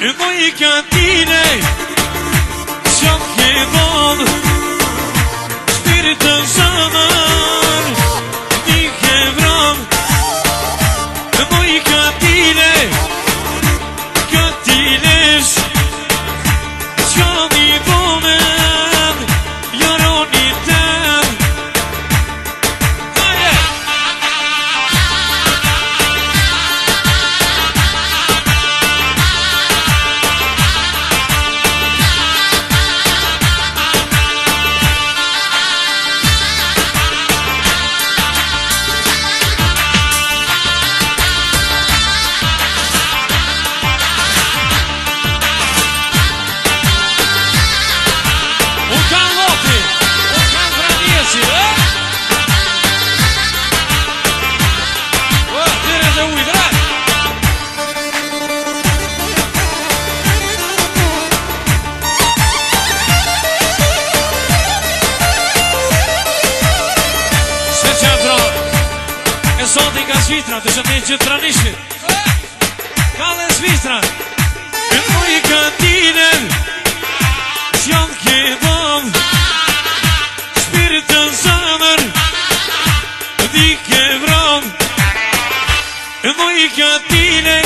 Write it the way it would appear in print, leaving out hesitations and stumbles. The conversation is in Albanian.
Noi cantine Siam chedon Spirit în zamăr Niche vram Noi cantine Cantiles Siam ibomen Iaronitem Zoti ka Zvitra, të shëtë një gjithë tranishit Ka dhe Zvitra E moj kantinen Qjom kebab Spirit të zamër Di ke vram E moj kantinen